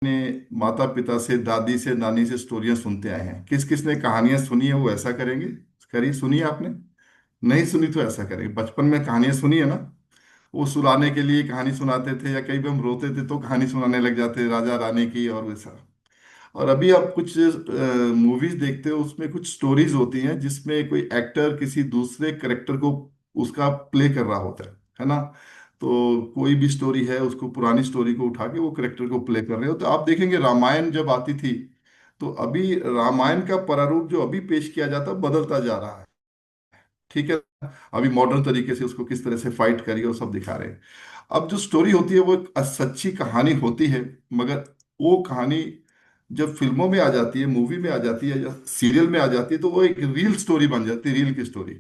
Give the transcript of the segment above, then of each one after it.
अपने माता पिता से, दादी से, नानी से स्टोरियां सुनते आए हैं। किस किस ने कहानियां सुनी है वो ऐसा करेंगे। करी सुनी है आपने? नहीं सुनी तो ऐसा करेंगे। बचपन में कहानियां सुनी है ना? वो सुलाने के लिए कहानी सुनाते थे, या कई बार हम रोते थे तो कहानी सुनाने लग जाते, राजा रानी की और वैसा। और अभी आप कुछ मूवीज देखते हो, उसमें कुछ स्टोरीज होती हैं जिसमें कोई एक्टर किसी दूसरे करेक्टर को उसका प्ले कर रहा होता है ना? तो कोई भी स्टोरी है, उसको पुरानी स्टोरी को उठा के वो करेक्टर को प्ले कर रहे हो। तो आप देखेंगे रामायण जब आती थी, तो अभी रामायण का प्रारूप जो अभी पेश किया जाता है बदलता जा रहा है। ठीक है। अभी मॉडर्न तरीके से उसको किस तरह से फाइट करिए वो सब दिखा रहे हैं। अब जो स्टोरी होती है वो एक सच्ची कहानी होती है, मगर वो कहानी जब फिल्मों में आ जाती है, मूवी में आ जाती है, या सीरियल में आ जाती है, तो वो एक रियल स्टोरी बन जाती है, रियल की स्टोरी।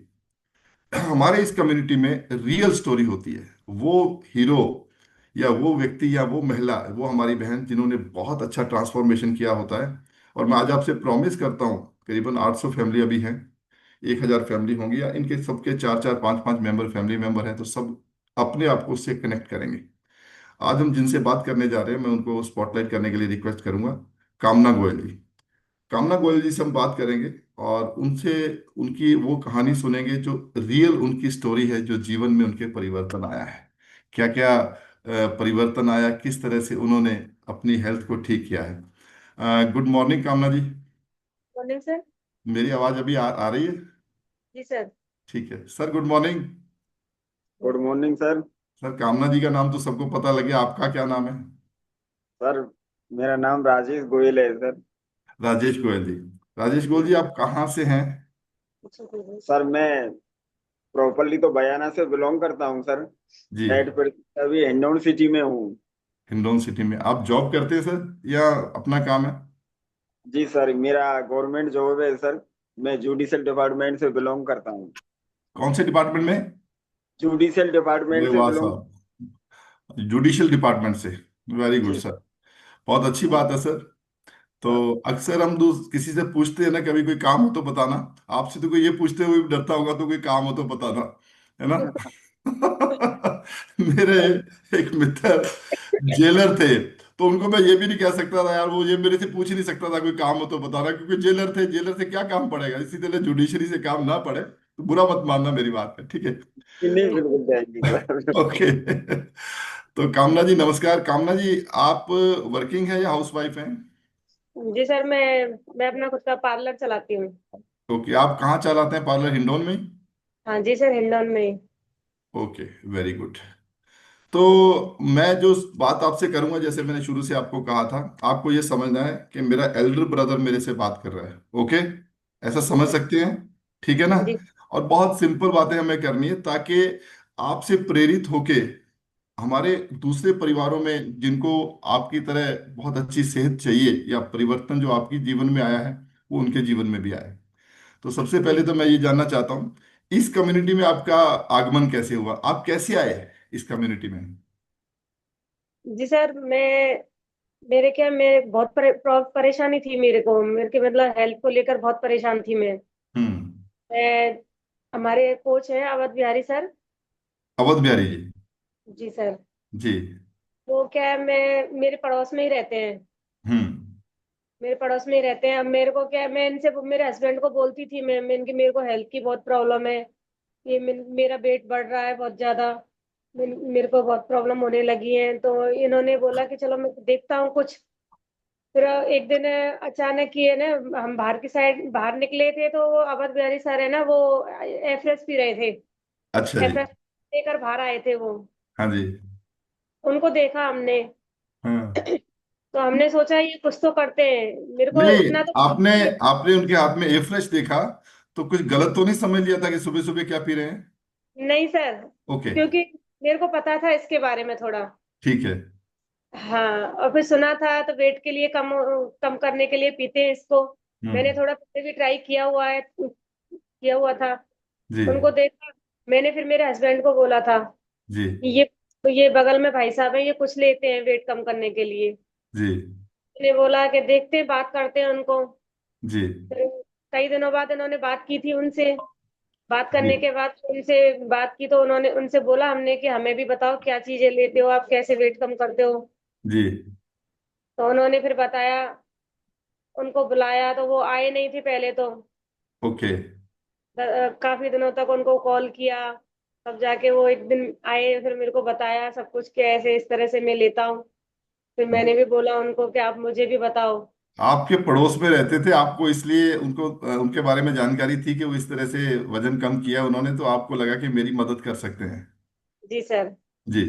हमारे इस कम्युनिटी में रियल स्टोरी होती है। वो हीरो या वो व्यक्ति या वो महिला, वो हमारी बहन जिन्होंने बहुत अच्छा ट्रांसफॉर्मेशन किया होता है। और मैं आज आपसे प्रॉमिस करता हूँ, करीबन 800 फैमिली अभी हैं, 1000 फैमिली होंगी, या इनके सबके चार चार पांच पांच मेंबर, फैमिली मेंबर हैं, तो सब अपने आप को उससे कनेक्ट करेंगे। आज हम जिनसे बात करने जा रहे हैं, मैं उनको स्पॉटलाइट करने के लिए रिक्वेस्ट करूंगा। कामना गोयल जी। कामना गोयल जी से हम बात करेंगे और उनसे उनकी वो कहानी सुनेंगे जो रियल उनकी स्टोरी है, जो जीवन में उनके परिवर्तन आया है। क्या क्या परिवर्तन आया, किस तरह से उन्होंने अपनी हेल्थ को ठीक किया है। गुड मॉर्निंग कामना जी। Morning sir. मेरी आवाज़ अभी आ रही है? जी सर। ठीक है sir, good morning. Good morning sir. Sir कामना जी का नाम तो सबको पता लग गया, आपका क्या नाम है? सर मेरा नाम राजेश गोयल है सर। राजेश गोयल जी। राजेश गोयल जी, आप कहाँ से हैं? सर मैं प्रॉपरली तो बयाना से बिलोंग करता हूँ सर। जी। एट पर अभी हिंडौन सिटी में हूँ। हिंडौन सिटी में आप जॉब करते हैं सर, या अपना काम है? जी सर, मेरा गवर्नमेंट जॉब है सर। मैं जुडिशल डिपार्टमेंट से बिलोंग करता हूँ। कौन से डिपार्टमेंट में? जुडिशल अरे डिपार्टमेंट से वाह बिलोंग। साहब, जुडिशियल डिपार्टमेंट से। वेरी गुड जी सर। बहुत अच्छी बात है सर। तो सर। अक्सर हम किसी से पूछते हैं ना, कभी कोई काम हो तो बताना। आपसे तो कोई ये पूछते हुए भी डरता होगा, तो कोई काम हो तो बताना, है ना? मेरे एक मित्र जेलर थे, तो उनको मैं ये भी नहीं कह सकता था यार, वो ये मेरे से पूछ ही नहीं सकता था कोई काम हो तो बताना, क्योंकि जेलर थे, जेलर से क्या काम पड़ेगा। इसी तरह जुडिशरी से काम ना पड़े तो बुरा मत मानना मेरी बात है, ठीक है? नहीं, बिल्कुल जाएंगे सर। ओके। तो कामना जी नमस्कार। कामना जी, आप वर्किंग है या हाउस वाइफ हैं? जी सर, मैं अपना खुद का पार्लर चलाती हूँ। ओके, आप कहाँ चलाते हैं पार्लर, हिंडौन में ही? हाँ जी सर, हिंडौन में ही। Okay, very good. तो मैं जो बात आपसे करूंगा, जैसे मैंने शुरू से आपको कहा था, आपको ये समझना है कि मेरा एल्डर ब्रदर मेरे से बात कर रहा है। ओके, ऐसा समझ सकते हैं? ठीक है ना? जी। और बहुत सिंपल बातें हमें करनी है, ताकि आपसे प्रेरित होके हमारे दूसरे परिवारों में जिनको आपकी तरह बहुत अच्छी सेहत चाहिए, या परिवर्तन जो आपके जीवन में आया है वो उनके जीवन में भी आए। तो सबसे पहले तो मैं ये जानना चाहता हूँ, इस कम्युनिटी में आपका आगमन कैसे हुआ, आप कैसे आए इस कम्युनिटी में? जी सर, मैं बहुत परेशानी थी मेरे को, मेरे के मतलब हेल्थ को लेकर बहुत परेशान थी मैं। हम्म। मैं हमारे कोच हैं अवध बिहारी सर। अवध बिहारी जी। जी सर। जी। वो क्या है, मैं मेरे पड़ोस में ही रहते हैं। हम्म। मेरे पड़ोस में ही रहते हैं। अब मेरे को क्या है, मैं इनसे मेरे हस्बैंड को बोलती थी, मैं इनकी मेरे को हेल्थ की बहुत प्रॉब्लम है। मेरा वेट बढ़ रहा है बहुत ज्यादा। मेरे को बहुत प्रॉब्लम होने लगी है, तो इन्होंने बोला कि चलो मैं देखता हूँ कुछ। फिर एक दिन अचानक ही है ना, हम बाहर की साइड बाहर निकले थे, तो वो अवध बिहारी सर है ना, वो एफरेस पी रहे थे। अच्छा जी। एफरेस लेकर बाहर आए थे वो। हाँ जी। उनको देखा हमने। हाँ। तो हमने सोचा ये कुछ तो करते हैं, मेरे को नहीं, इतना तो आपने कि। आपने उनके हाथ में ए फ्रेश देखा तो कुछ गलत तो नहीं समझ लिया था कि सुबह सुबह क्या पी रहे हैं? नहीं सर, ओके। क्योंकि मेरे को पता था इसके बारे में थोड़ा। ठीक है। हाँ, और फिर सुना था तो वेट के लिए कम कम करने के लिए पीते हैं इसको। मैंने हम्म। थोड़ा पहले भी ट्राई किया हुआ था। जी। उनको देखा। मैंने फिर मेरे हस्बैंड को बोला था जी। कि ये बगल में भाई साहब है, ये कुछ लेते हैं वेट कम करने के लिए। जी। मैंने बोला कि देखते हैं, बात करते हैं उनको। जी। फिर कई दिनों बाद इन्होंने बात की थी उनसे। बात जी। करने के बाद उनसे बात की, तो उन्होंने उनसे बोला हमने कि हमें भी बताओ क्या चीजें लेते हो आप, कैसे वेट कम करते हो। जी। तो उन्होंने फिर बताया, उनको बुलाया तो वो आए नहीं थे पहले तो। ओके। काफी दिनों तक उनको कॉल किया, तब जाके वो एक दिन आए, फिर मेरे को बताया सब कुछ कि ऐसे इस तरह से मैं लेता हूँ। फिर मैंने भी बोला उनको कि आप मुझे भी बताओ। आपके पड़ोस में रहते थे, आपको इसलिए उनको उनके बारे में जानकारी थी कि वो इस तरह से वजन कम किया उन्होंने, तो आपको लगा कि मेरी मदद कर सकते हैं। जी सर। जी।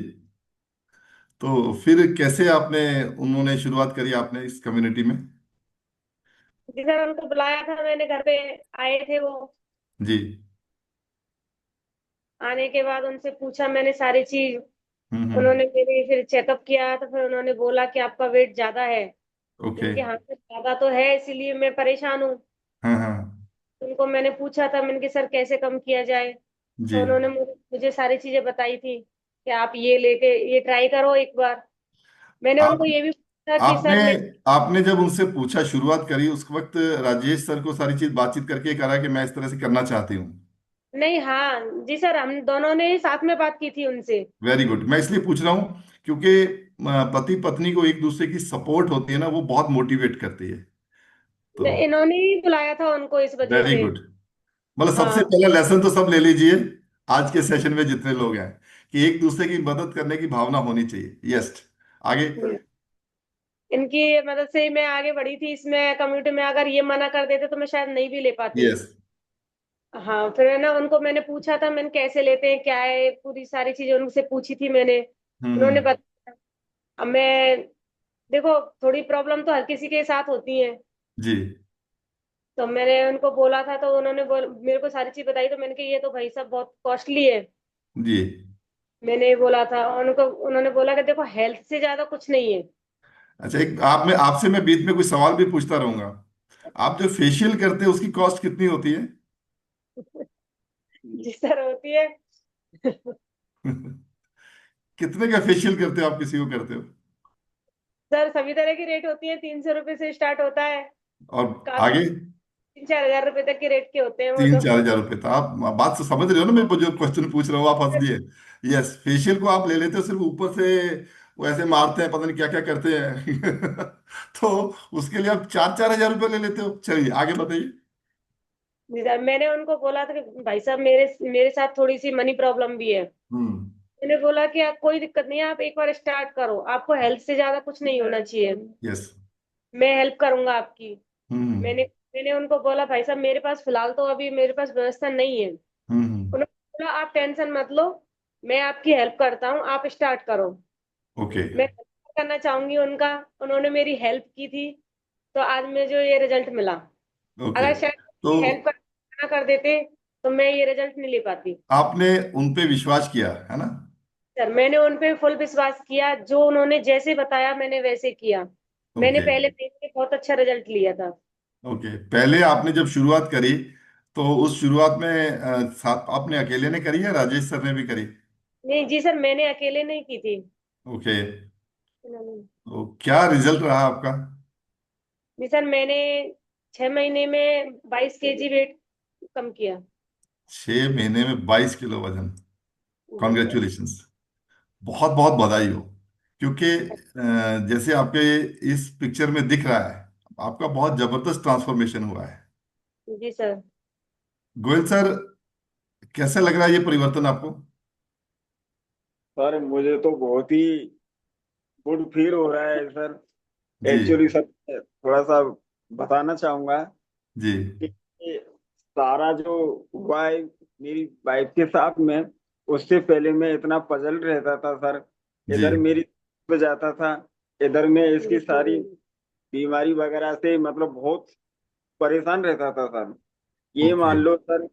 तो फिर कैसे आपने, उन्होंने शुरुआत करी आपने इस कम्युनिटी में? जी सर, उनको बुलाया था मैंने घर पे, आए थे वो। जी। आने के बाद उनसे पूछा मैंने सारी चीज। हम्म। उन्होंने मेरी फिर चेकअप किया तो फिर उन्होंने बोला कि आपका वेट ज्यादा है। ओके। मैंने कहा हाँ सर ज्यादा तो है, इसीलिए मैं परेशान हूँ। हाँ हाँ। उनको मैंने पूछा था, मैंने कि सर कैसे कम किया जाए। जी। तो उन्होंने मुझे सारी चीजें बताई थी कि आप ये लेके ये ट्राई करो एक बार। मैंने आप उनको ये भी पूछा कि आपने सर मैं। आपने जब उनसे पूछा, शुरुआत करी, उस वक्त राजेश सर को सारी चीज बातचीत करके करा कि मैं इस तरह से करना चाहती हूँ? नहीं, हाँ जी सर, हम दोनों ने साथ में बात की थी उनसे। Very good. मैं इसलिए पूछ रहा हूँ क्योंकि पति पत्नी को एक दूसरे की सपोर्ट होती है ना, वो बहुत मोटिवेट करती है। तो इन्होंने ही बुलाया था उनको इस वजह वेरी से। गुड। मतलब सबसे हाँ। पहला लेसन तो सब ले लीजिए आज के सेशन में जितने लोग हैं, कि एक दूसरे की मदद करने की भावना होनी चाहिए। यस। आगे। इनकी मदद से ही मैं आगे बढ़ी थी इसमें कम्युनिटी में। अगर ये मना कर देते तो मैं शायद नहीं भी ले पाती। यस। हाँ, फिर है ना, उनको मैंने पूछा था मैंने कैसे लेते हैं क्या है, पूरी सारी चीजें उनसे पूछी थी मैंने। उन्होंने हम्म। बताया। अब मैं, देखो, थोड़ी प्रॉब्लम तो हर किसी के साथ होती है। जी। तो मैंने उनको बोला था तो उन्होंने मेरे को सारी चीज बताई, तो मैंने कहा ये तो भाई साहब बहुत कॉस्टली है। जी। मैंने ये बोला था उनको, उन्होंने बोला कि देखो हेल्थ से ज्यादा कुछ नहीं है। अच्छा, एक आप में आपसे मैं बीच में कुछ सवाल भी पूछता रहूंगा। आप जो फेशियल करते हैं उसकी कॉस्ट कितनी होती है? जी सर, होती है। कितने का फेशियल करते हो आप, किसी को करते हो? सर सभी तरह की रेट होती है, 300 रुपये से स्टार्ट होता है। और काफी आगे? 3-4 हजार रुपए तक के रेट के होते हैं वो तीन तो। चार हजार रुपये? तो आप बात से समझ रहे हो ना, मैं जो क्वेश्चन पूछ रहा हूँ, आप हंस दिए। यस, फेशियल को आप ले लेते हो सिर्फ ऊपर से, वो ऐसे मारते हैं, पता नहीं क्या क्या करते हैं। तो उसके लिए आप 4-4 हजार रुपये ले लेते हो। चलिए आगे बताइए। जी सर, मैंने उनको बोला था कि भाई साहब मेरे मेरे साथ थोड़ी सी मनी प्रॉब्लम भी है। हम्म। मैंने बोला कि आप कोई दिक्कत नहीं है, आप एक बार स्टार्ट करो, आपको हेल्थ से ज्यादा कुछ नहीं होना चाहिए। यस। मैं हेल्प करूंगा आपकी। हम्म। मैंने मैंने उनको बोला भाई साहब मेरे पास फिलहाल तो अभी मेरे पास व्यवस्था नहीं है। हम्म। उन्होंने बोला आप टेंशन मत लो, मैं आपकी हेल्प करता हूँ, आप स्टार्ट करो। ओके। मैं help करना चाहूंगी उनका। उन्होंने मेरी हेल्प की थी, तो आज मुझे जो ये रिजल्ट मिला। ओके। अगर शायद तो हेल्प ना कर देते तो मैं ये रिजल्ट नहीं ले पाती। आपने उन पे विश्वास किया है ना? सर मैंने उन पे फुल विश्वास किया, जो उन्होंने जैसे बताया मैंने वैसे किया। मैंने ओके। पहले देख के बहुत अच्छा रिजल्ट लिया था। ओके, पहले आपने जब शुरुआत करी, तो उस शुरुआत में आपने अकेले ने करी या राजेश सर ने भी करी? नहीं जी सर, मैंने अकेले नहीं की थी। ओके। तो क्या रिजल्ट रहा आपका? जी सर, मैंने 6 महीने में 22 kg वेट कम किया। 6 महीने में 22 किलो वजन? जी सर। कॉन्ग्रेचुलेशंस। बहुत बहुत बधाई हो। क्योंकि जैसे आपके इस पिक्चर में दिख रहा है, आपका बहुत जबरदस्त ट्रांसफॉर्मेशन हुआ है। जी सर। गोयल सर, कैसा लग रहा है ये परिवर्तन आपको? सर मुझे तो बहुत ही गुड फील हो रहा है सर। जी। एक्चुअली सर थोड़ा सा बताना चाहूंगा जी। कि ये सारा जो हुआ है मेरी वाइफ के साथ में, उससे पहले मैं इतना पजल रहता था सर। जी। इधर मेरी हो जाता था, इधर में इसकी सारी बीमारी वगैरह से मतलब बहुत परेशान रहता था सर। ये ओके। मान लो सर,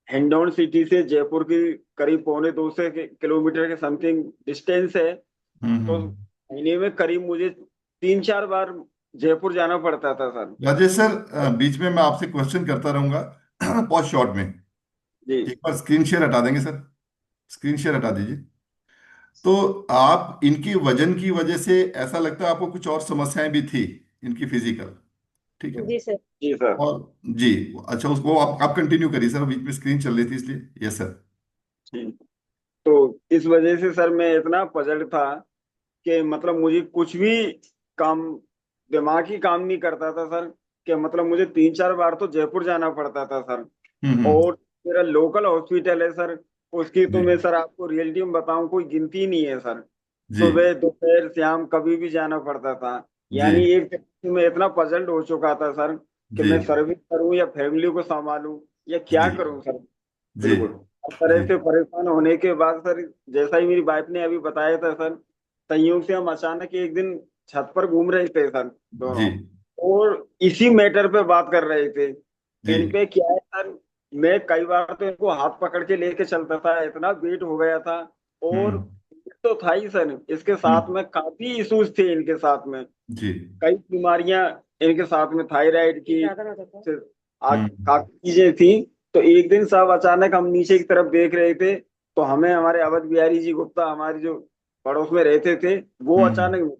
हिंडौन सिटी से जयपुर की करीब पौने 200 किलोमीटर के समथिंग डिस्टेंस है। तो हम्म। महीने में करीब मुझे 3-4 बार जयपुर जाना पड़ता था सर। राजेश सर, बीच में मैं आपसे क्वेश्चन करता रहूंगा। बहुत शॉर्ट में। जी। एक बार स्क्रीन शेयर हटा देंगे सर? स्क्रीन शेयर हटा दीजिए। तो आप इनकी वजन की वजह से ऐसा लगता है आपको कुछ और समस्याएं भी थी, इनकी फिजिकल? ठीक है। जी सर। जी सर। और जी, अच्छा, उसको आप कंटिन्यू करिए सर, बीच में स्क्रीन चल रही थी इसलिए। Yes sir. जी। तो इस वजह से सर मैं इतना पजल था कि मतलब मुझे कुछ भी काम दिमाग ही काम नहीं करता था सर, कि मतलब मुझे 3 4 बार तो जयपुर जाना पड़ता था सर। हम्म। और मेरा लोकल हॉस्पिटल है सर, उसकी तो जी मैं सर आपको रियलिटी में बताऊं कोई गिनती नहीं है सर। जी सुबह दोपहर शाम कभी भी जाना पड़ता था। जी यानी एक तरह से मैं इतना पजल्ड हो चुका था सर, कि जी मैं सर्विस करूं या फैमिली को संभालूं या क्या जी करूं सर। जी बिल्कुल। इस तरह जी से परेशान होने के बाद सर, जैसा ही मेरी वाइफ ने अभी बताया था सर, संयोग से हम अचानक एक दिन छत पर घूम रहे थे सर जी दोनों, और इसी मैटर पे बात कर रहे थे। जी। इन पे क्या है सर, मैं कई बार तो इनको हाथ पकड़ के लेके चलता था, इतना वेट हो गया था। और हम्म तो था ही सर, इसके साथ हम्म। में काफी इश्यूज थे इनके साथ में। जी। कई बीमारियां इनके साथ में, थायराइड की, ज्यादा ना होता। फिर आज हम्म काफी चीजें थी। तो एक दिन साहब अचानक हम नीचे की तरफ देख रहे थे, तो हमें हमारे अवध बिहारी जी गुप्ता, हमारे जो पड़ोस में रहते थे, वो हम्म। अचानक,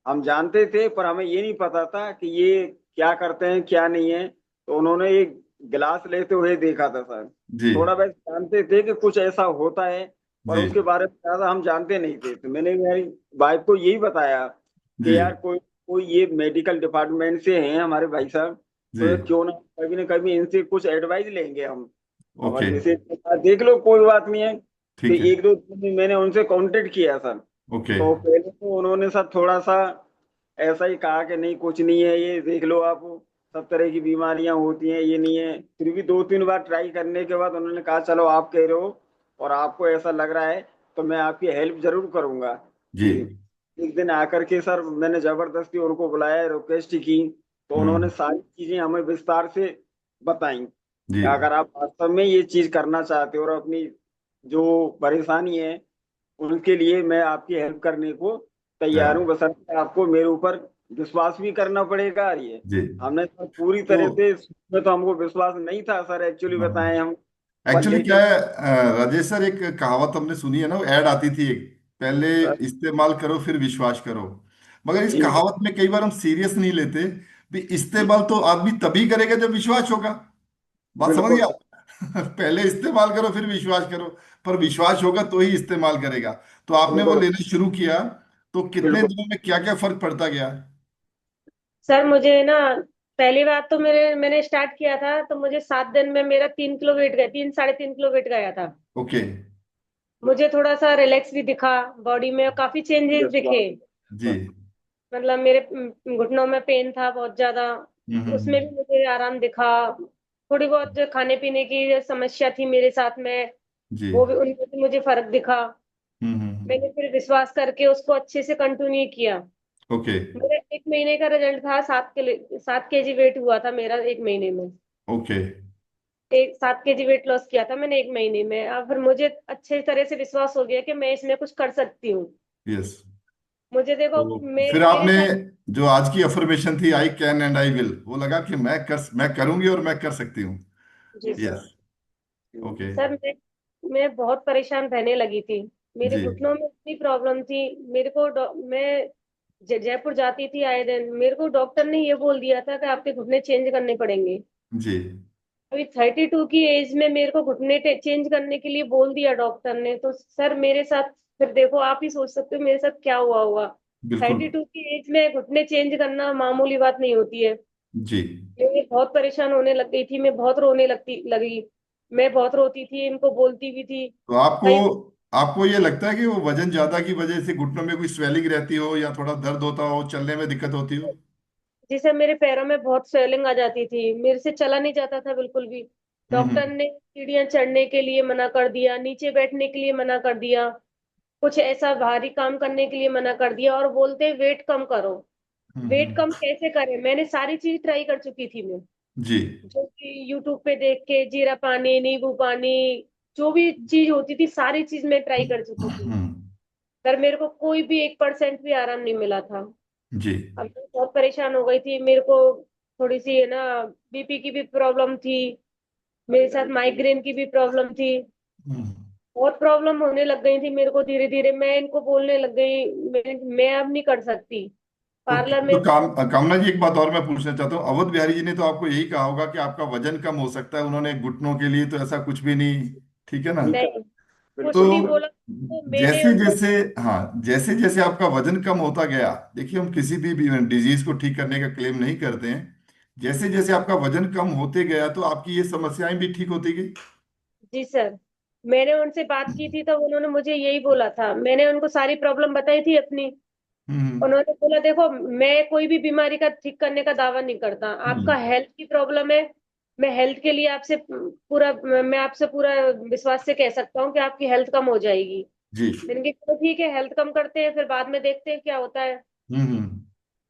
हम जानते थे पर हमें ये नहीं पता था कि ये क्या करते हैं क्या नहीं है। तो उन्होंने एक गिलास लेते हुए देखा था सर। जी थोड़ा बहुत जानते थे कि कुछ ऐसा होता है, पर जी उसके बारे में ज्यादा हम जानते नहीं थे। तो मैंने मेरी वाइफ को यही बताया जी कि यार कोई कोई ये मेडिकल डिपार्टमेंट से हैं हमारे भाई साहब, जी। तो क्यों ना कभी इनसे कुछ एडवाइस लेंगे हम। ओके। और जैसे देख लो कोई बात नहीं है। तो ठीक है। एक दो दिन में मैंने उनसे कांटेक्ट किया सर। ओके। तो पहले तो उन्होंने सर थोड़ा सा ऐसा ही कहा कि नहीं कुछ नहीं है, ये देख लो आप, सब तरह की बीमारियां होती हैं, ये नहीं है। फिर भी 2 3 बार ट्राई करने के बाद उन्होंने कहा चलो आप कह रहे हो और आपको ऐसा लग रहा है, तो मैं आपकी हेल्प जरूर करूंगा। जी। जी। एक दिन आकर के सर मैंने जबरदस्ती उनको बुलाया, रिक्वेस्ट की, तो उन्होंने हम्म। सारी चीजें हमें विस्तार से बताई जी। कि अगर आप वास्तव में ये चीज करना चाहते हो और अपनी जो परेशानी है उनके लिए मैं आपकी हेल्प करने को तैयार हूँ, तैयार। बशर्ते आपको मेरे ऊपर विश्वास भी करना पड़ेगा। और ये जी। हमने सर पूरी तो तरह से, में तो हमको विश्वास नहीं था सर, एक्चुअली बताएं हम। पर एक्चुअली क्या लेकिन है राजेश सर, एक कहावत हमने सुनी है ना, वो ऐड आती थी एक, पहले इस्तेमाल करो फिर विश्वास करो। मगर इस जी सर, कहावत में कई बार हम सीरियस नहीं लेते भी। इस्तेमाल तो आदमी तभी करेगा जब विश्वास होगा। बात समझ बिल्कुल गया? सर, पहले इस्तेमाल करो फिर विश्वास करो। पर विश्वास होगा तो ही इस्तेमाल करेगा। तो आपने वो बिल्कुल लेना शुरू किया, तो कितने बिल्कुल दिनों में क्या क्या फर्क पड़ता गया? सर मुझे ना, पहली बार तो मैंने स्टार्ट किया था तो मुझे 7 दिन में मेरा 3 किलो वेट गया, 3 साढ़े 3 किलो वेट गया था। ओके। मुझे थोड़ा सा रिलैक्स भी दिखा, बॉडी में काफी चेंजेस दिखे। विश्वास। जी। मतलब मेरे घुटनों में पेन था बहुत ज्यादा, उसमें हम्म। भी मुझे आराम दिखा। थोड़ी बहुत जो खाने पीने की जो समस्या थी मेरे साथ में, जी। वो भी, उनमें भी मुझे फर्क दिखा। हम्म। मैंने फिर विश्वास करके उसको अच्छे से कंटिन्यू किया। ओके। मेरा 1 महीने का रिजल्ट था, 7 केजी वेट हुआ था मेरा 1 महीने में। ओके। 7 केजी वेट लॉस किया था मैंने 1 महीने में। अब फिर मुझे अच्छे तरह से विश्वास हो गया कि मैं इसमें कुछ कर सकती हूँ। यस। मुझे देखो, तो फिर मेरे आपने साथ। जो आज की अफर्मेशन थी, I can and I will, वो लगा कि मैं करूंगी और मैं कर सकती हूँ। जी सर। यस। ओके। सर मैं बहुत परेशान रहने लगी थी। मेरे जी घुटनों में इतनी प्रॉब्लम थी। मेरे को मैं जयपुर जाती थी आए दिन, मेरे को डॉक्टर ने ये बोल दिया था कि आपके घुटने चेंज करने पड़ेंगे। जी। अभी 32 की एज में मेरे को घुटने चेंज करने के लिए बोल दिया डॉक्टर ने, तो सर मेरे साथ, फिर देखो आप ही सोच सकते हो मेरे साथ क्या हुआ होगा। बिल्कुल। 32 की एज में घुटने चेंज करना मामूली बात नहीं होती है। जी। मैं बहुत परेशान होने लग गई थी, मैं बहुत रोने लगती लगी। मैं बहुत रोती थी, इनको बोलती भी थी। तो आपको कई, आपको ये लगता है कि वो वजन ज्यादा की वजह से घुटनों में कोई स्वेलिंग रहती हो, या थोड़ा दर्द होता हो, चलने में दिक्कत होती हो? जिसे मेरे पैरों में बहुत स्वेलिंग आ जाती थी, मेरे से चला नहीं जाता था बिल्कुल भी। डॉक्टर हम्म ने सीढ़ियां चढ़ने के लिए मना कर दिया, नीचे बैठने के लिए मना कर दिया, कुछ ऐसा भारी काम करने के लिए मना कर दिया, और बोलते वेट कम करो। वेट हम्म। कम कैसे करें, मैंने सारी चीज ट्राई कर चुकी थी मैं, जी। जो कि यूट्यूब पे देख के, जीरा पानी, नींबू पानी, जो भी चीज होती थी सारी चीज मैं ट्राई कर चुकी थी। पर मेरे को कोई भी 1% भी आराम नहीं मिला था। जी। अब मैं बहुत परेशान हो गई थी। मेरे को थोड़ी सी है ना, बीपी की भी प्रॉब्लम थी, मेरे साथ माइग्रेन की भी प्रॉब्लम थी। हम्म। बहुत प्रॉब्लम होने लग गई थी मेरे को, धीरे धीरे मैं इनको बोलने लग गई, मैं अब नहीं कर सकती तो, पार्लर में। तो कामना जी, एक बात और मैं पूछना चाहता हूँ। अवध बिहारी जी ने तो आपको यही कहा होगा कि आपका वजन कम हो सकता है, उन्होंने घुटनों के लिए तो ऐसा कुछ भी नहीं, ठीक है ना? नहीं, कुछ बिल्कुल। नहीं तो बोला तो मैंने जैसे उनको। जैसे, हाँ, जैसे जैसे आपका वजन कम होता गया, देखिए हम किसी भी डिजीज को ठीक करने का क्लेम नहीं करते हैं, जैसे जैसे आपका वजन कम होते गया तो आपकी ये समस्याएं भी ठीक होती गई। जी सर, मैंने उनसे बात की थी तो उन्होंने मुझे यही बोला था, मैंने उनको सारी प्रॉब्लम बताई थी अपनी। हम्म। उन्होंने बोला देखो, मैं कोई भी बीमारी का ठीक करने का दावा नहीं करता, आपका हम्म। हेल्थ की प्रॉब्लम है। मैं हेल्थ के लिए आपसे पूरा मैं आपसे पूरा विश्वास से कह सकता हूँ कि आपकी हेल्थ कम हो जाएगी। जी। मैंने कहा चलो ठीक है, हेल्थ कम करते हैं, फिर बाद में देखते हैं क्या होता है। हम्म।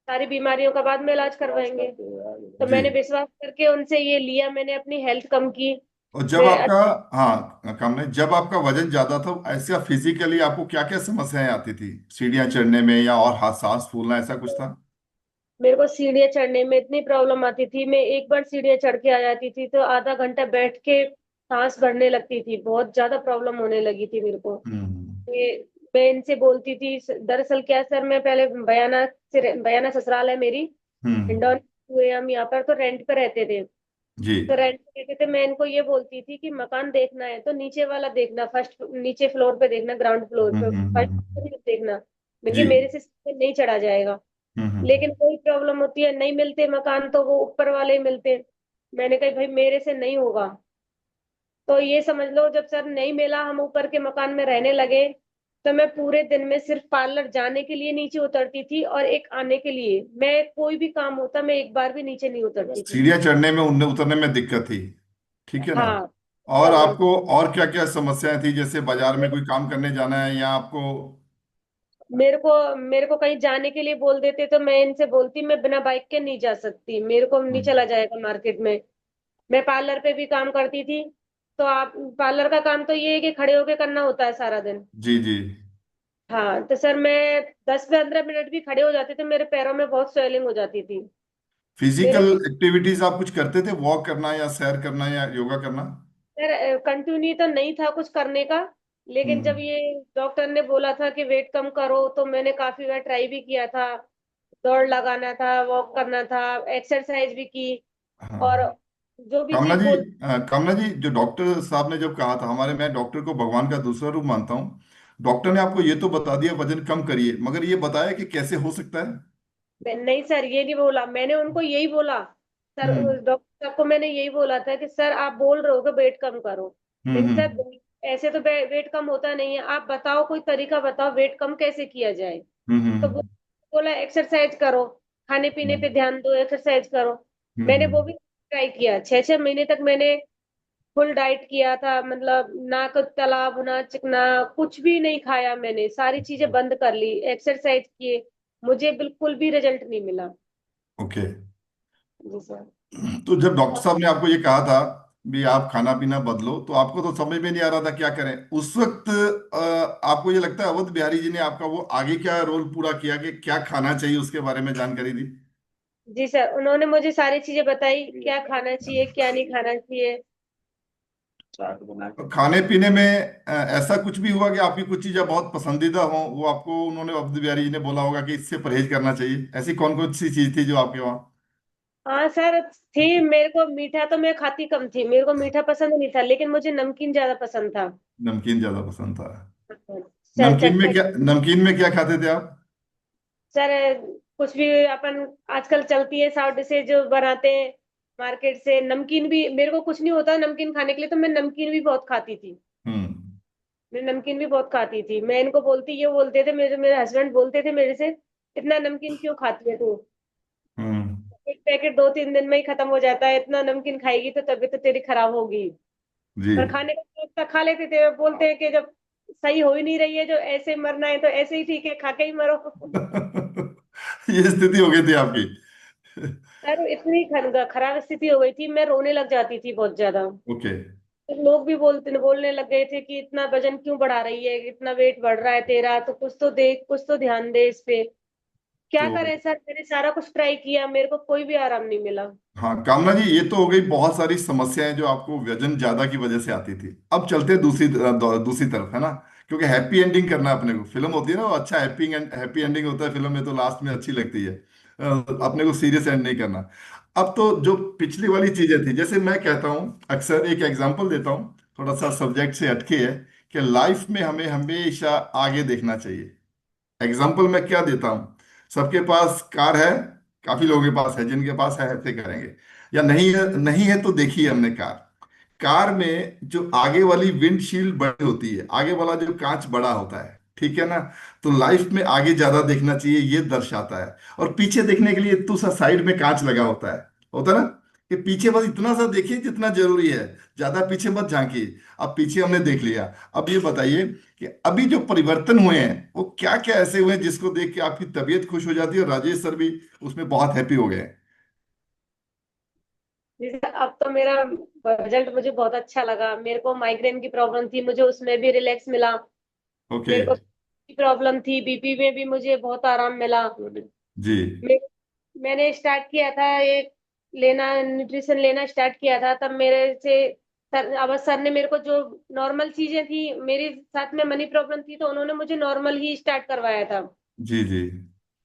सारी बीमारियों का बाद में इलाज करवाएंगे। तो जी। मैंने विश्वास करके उनसे ये लिया, मैंने अपनी हेल्थ कम की। और जब मैं आपका, हाँ कामना, जब आपका वजन ज्यादा था, ऐसा फिजिकली आपको क्या क्या समस्याएं आती थी? सीढ़ियां चढ़ने में या और हाथ सांस फूलना, ऐसा कुछ था? मेरे को सीढ़ियाँ चढ़ने में इतनी प्रॉब्लम आती थी, मैं एक बार सीढ़ियाँ चढ़ के आ जाती थी तो आधा घंटा बैठ के सांस भरने लगती थी, बहुत ज्यादा प्रॉब्लम होने लगी थी मेरे को। हम्म। ये मैं इनसे बोलती थी, दरअसल क्या सर, मैं पहले बयाना ससुराल है मेरी, हम्म। हिंडौन हुए हम यहाँ पर, तो रेंट पे रहते थे। जी। तो रेंट पे रहते थे, मैं इनको ये बोलती थी कि मकान देखना है तो नीचे वाला देखना, फर्स्ट नीचे फ्लोर पे देखना, ग्राउंड फ्लोर पे, फर्स्ट फ्लोर पे देखना। जी। मैंने मेरे से सीधे नहीं चढ़ा जाएगा। हम्म। लेकिन कोई प्रॉब्लम होती है, नहीं मिलते मकान तो वो ऊपर वाले ही मिलते। मैंने कहा भाई मेरे से नहीं होगा। तो ये समझ लो, जब सर नहीं मिला, हम ऊपर के मकान में रहने लगे, तो मैं पूरे दिन में सिर्फ पार्लर जाने के लिए नीचे उतरती थी और एक आने के लिए, मैं कोई भी काम होता मैं एक बार भी नीचे नहीं उतरती थी। सीढ़ियां चढ़ने में, उनने उतरने में दिक्कत थी, ठीक है ना? हाँ, और प्रॉब्लम। आपको और क्या क्या समस्याएं थी? जैसे बाजार में कोई काम करने जाना है या आपको? मेरे को कहीं जाने के लिए बोल देते तो मैं इनसे बोलती मैं बिना बाइक के नहीं जा सकती, मेरे को नहीं हम्म। चला जाएगा मार्केट में। मैं पार्लर पे भी काम करती थी। तो आप पार्लर का काम तो ये है कि खड़े होके करना होता है सारा दिन। जी। जी। हाँ, तो सर मैं 10 से 15 मिनट भी खड़े हो जाते थे, मेरे पैरों में बहुत स्वेलिंग हो जाती थी। मेरे फिजिकल एक्टिविटीज आप कुछ करते थे? वॉक करना या सैर करना या योगा करना? सर कंटिन्यू तो नहीं था कुछ करने का, लेकिन जब हम्म। ये डॉक्टर ने बोला था कि वेट कम करो तो मैंने काफी बार ट्राई भी किया था। दौड़ लगाना था, वॉक करना था, एक्सरसाइज भी की। और हाँ। जो भी कामना चीज जी, बोल। कामना जी, जो डॉक्टर साहब ने जब कहा था हमारे, मैं डॉक्टर को भगवान का दूसरा रूप मानता हूँ, डॉक्टर ने आपको ये तो बता दिया वजन कम करिए, मगर ये बताया कि कैसे हो सकता है? नहीं सर, ये नहीं बोला, मैंने उनको यही बोला। सर हम्म। डॉक्टर साहब को मैंने यही बोला था कि सर आप बोल रहे हो कि वेट कम करो। हम्म। लेकिन सर ऐसे तो वेट कम होता नहीं है, आप बताओ कोई तरीका बताओ वेट कम कैसे किया जाए। हम्म। तो बोला एक्सरसाइज करो, खाने पीने पे हम्म। ध्यान दो, एक्सरसाइज करो। मैंने वो हम्म। भी ट्राई किया, 6 6 महीने तक मैंने फुल डाइट किया था, मतलब ना कुछ तला भुना चिकना कुछ भी नहीं खाया, मैंने सारी चीजें बंद कर ली, एक्सरसाइज किए, मुझे बिल्कुल भी रिजल्ट नहीं मिला। ओके। जी सर। तो जब डॉक्टर साहब ने आपको ये कहा था भी आप खाना पीना बदलो, तो आपको तो समझ में नहीं आ रहा था क्या करें उस वक्त? आपको ये लगता है अवध बिहारी जी ने आपका वो आगे क्या रोल पूरा किया कि क्या खाना चाहिए उसके बारे में जानकारी दी? जी सर, उन्होंने मुझे सारी चीजें बताई, क्या खाना चाहिए क्या नहीं खाना चाहिए। चाट बना तो के खाने पीने में ऐसा कुछ भी हुआ कि आपकी कुछ चीजें बहुत पसंदीदा हो, वो आपको उन्होंने, अवध बिहारी जी ने बोला होगा कि इससे परहेज करना चाहिए? ऐसी कौन कौन सी चीज थी जो आपके वहाँ? हाँ सर, थी। मेरे को मीठा तो मैं खाती कम थी, मेरे को मीठा पसंद नहीं था, लेकिन मुझे नमकीन ज्यादा पसंद था। नमकीन ज्यादा पसंद था? नमकीन में चटपट। क्या, नमकीन में क्या खाते थे आप? सर कुछ भी अपन आजकल चलती है साउथ डिशेज जो बनाते हैं मार्केट से, नमकीन भी मेरे को कुछ नहीं होता नमकीन खाने के लिए, तो मैं नमकीन भी बहुत खाती थी। हम्म। मैं नमकीन भी बहुत खाती थी, मैं इनको बोलती, ये बोलते थे मेरे मेरे हस्बैंड बोलते थे मेरे से, इतना नमकीन क्यों खाती है तू, हम्म। एक पैकेट 2 3 दिन में ही खत्म हो जाता है, इतना नमकीन खाएगी तो तबीयत तो तेरी खराब होगी। जी। पर खाने का शौक था, खा लेते थे, बोलते हैं कि जब सही हो ही नहीं रही है, जो ऐसे मरना है तो ऐसे ही ठीक है, खा के ही मरो। ये स्थिति हो गई थी आपकी? सर इतनी खराब स्थिति हो गई थी, मैं रोने लग जाती थी बहुत ज्यादा। ओके। तो लोग भी बोलने लग गए थे कि इतना वजन क्यों बढ़ा रही है, इतना वेट बढ़ रहा है तेरा, तो कुछ तो देख, कुछ तो ध्यान दे इस पे। क्या तो करें सर, मैंने सारा कुछ ट्राई किया, मेरे को कोई भी आराम नहीं मिला। हाँ कामना जी, ये तो हो गई बहुत सारी समस्याएं जो आपको वजन ज्यादा की वजह से आती थी। अब चलते हैं दूसरी तरफ, है ना? क्योंकि हैप्पी एंडिंग करना है अपने को, फिल्म होती है ना वो, अच्छा हैप्पी एंडिंग होता है फिल्म में, तो लास्ट में अच्छी लगती है। अपने को सीरियस एंड नहीं करना। अब तो जो पिछली वाली चीजें थी, जैसे मैं कहता हूँ, अक्सर एक एग्जांपल देता हूँ, थोड़ा सा सब्जेक्ट से हटके है, कि लाइफ में हमें हमेशा आगे देखना चाहिए। एग्जाम्पल मैं क्या देता हूँ, सबके पास कार है, काफी लोगों के पास है, जिनके पास है ऐसे करेंगे, या नहीं है, नहीं है तो देखिए हमने कार, कार में जो आगे वाली विंडशील्ड बड़ी होती है, आगे वाला जो कांच बड़ा होता है, ठीक है ना, तो लाइफ में आगे ज्यादा देखना चाहिए ये दर्शाता है। और पीछे देखने के लिए तो सा साइड में कांच लगा होता है ना, कि पीछे बस इतना सा देखिए जितना जरूरी है, ज्यादा पीछे मत झांकिए। अब पीछे हमने देख लिया, अब ये बताइए कि अभी जो परिवर्तन हुए हैं वो क्या क्या ऐसे हुए हैं जिसको देख के आपकी तबीयत खुश हो जाती है, और राजेश सर भी उसमें बहुत हैप्पी हो गए हैं। जी सर, अब तो मेरा रिजल्ट मुझे बहुत अच्छा लगा। मेरे को माइग्रेन की प्रॉब्लम थी, मुझे उसमें भी रिलैक्स मिला। ओके। मेरे को प्रॉब्लम थी, बीपी में भी मुझे बहुत आराम मिला। जी मैं, मैंने स्टार्ट किया था एक लेना, न्यूट्रिशन लेना स्टार्ट किया था, तब मेरे से सर, अब सर ने मेरे को जो नॉर्मल चीजें थी, मेरे साथ में मनी प्रॉब्लम थी, तो उन्होंने मुझे नॉर्मल ही स्टार्ट करवाया था। जी जी।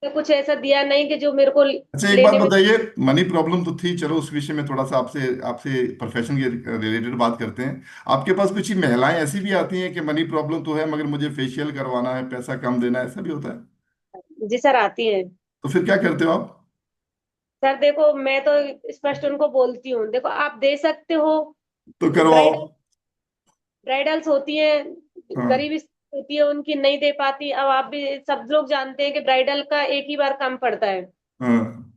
तो कुछ ऐसा दिया नहीं कि जो मेरे को अच्छा एक बात लेने में। बताइए, मनी प्रॉब्लम तो थी, चलो उस विषय में थोड़ा सा आपसे आपसे प्रोफेशन के रिलेटेड बात करते हैं। आपके पास कुछ ही महिलाएं ऐसी भी आती हैं कि मनी प्रॉब्लम तो है मगर मुझे फेशियल करवाना है, पैसा कम देना है, ऐसा भी होता है? जी सर, आती है। तो फिर क्या करते हो आप? सर देखो, मैं तो स्पष्ट उनको बोलती हूँ, देखो आप दे सकते हो। तो जो करवाओ। ब्राइडल्स होती हैं, हाँ गरीबी होती है उनकी, नहीं दे पाती। अब आप भी सब लोग जानते हैं कि ब्राइडल का एक ही बार काम पड़ता है, हाँ।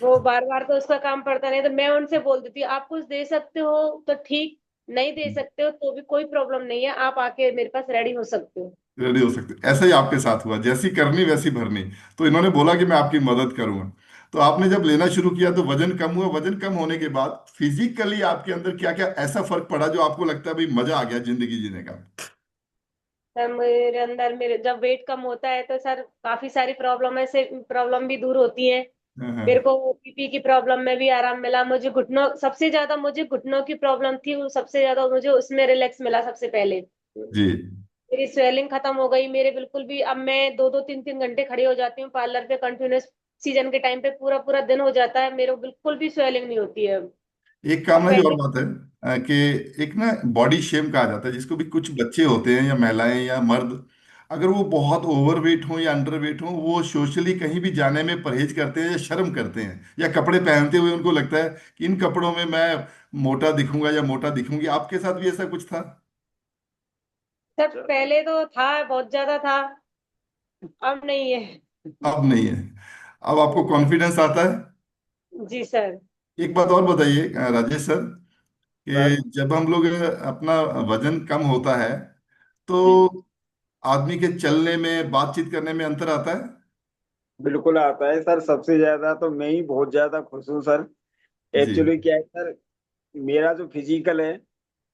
वो बार बार तो उसका काम पड़ता नहीं। तो मैं उनसे बोल देती हूँ, आप कुछ दे सकते हो तो ठीक, नहीं दे सकते हो तो भी कोई प्रॉब्लम नहीं है, आप आके मेरे पास रेडी हो सकते हो। रेडी हो सकते, ऐसा ही आपके साथ हुआ, जैसी करनी वैसी भरनी। तो इन्होंने बोला कि मैं आपकी मदद करूंगा। तो आपने जब लेना शुरू किया तो वजन कम हुआ, वजन कम होने के बाद फिजिकली आपके अंदर क्या क्या ऐसा फर्क पड़ा जो आपको लगता है भाई मजा आ गया जिंदगी जीने का? सर मेरे अंदर, मेरे जब वेट कम होता है तो सर काफी सारी प्रॉब्लम भी दूर होती है। हाँ मेरे हाँ। को बीपी की प्रॉब्लम में भी आराम मिला। मुझे घुटनों, सबसे ज्यादा मुझे घुटनों की प्रॉब्लम थी, वो सबसे ज्यादा मुझे उसमें रिलैक्स मिला सबसे पहले। जी। मेरी स्वेलिंग खत्म हो गई मेरे, बिल्कुल भी। अब मैं 2-2 3-3 घंटे खड़ी हो जाती हूँ पार्लर पे कंटिन्यूस। सीजन के टाइम पे पूरा पूरा दिन हो जाता है, मेरे को बिल्कुल भी स्वेलिंग नहीं होती है अब। एक काम अब ना जो और पहले। बात है, कि एक ना बॉडी शेम कहा जाता है जिसको भी, कुछ बच्चे होते हैं या महिलाएं या मर्द, अगर वो बहुत ओवरवेट हो या अंडरवेट हो, वो सोशली कहीं भी जाने में परहेज करते हैं या शर्म करते हैं, या कपड़े पहनते हुए उनको लगता है कि इन कपड़ों में मैं मोटा दिखूंगा या मोटा दिखूंगी। आपके साथ भी ऐसा कुछ था? सर पहले तो था, बहुत ज्यादा था, अब नहीं है। अब नहीं है, अब आपको कॉन्फिडेंस आता है। जी सर। एक बात और बताइए राजेश सर, सर कि जब हम लोग अपना वजन कम होता है तो आदमी के चलने में, बातचीत करने में अंतर आता है? बिल्कुल आता है सर, सबसे ज्यादा तो मैं ही बहुत ज्यादा खुश हूँ सर। जी एक्चुअली क्या है सर, मेरा जो फिजिकल है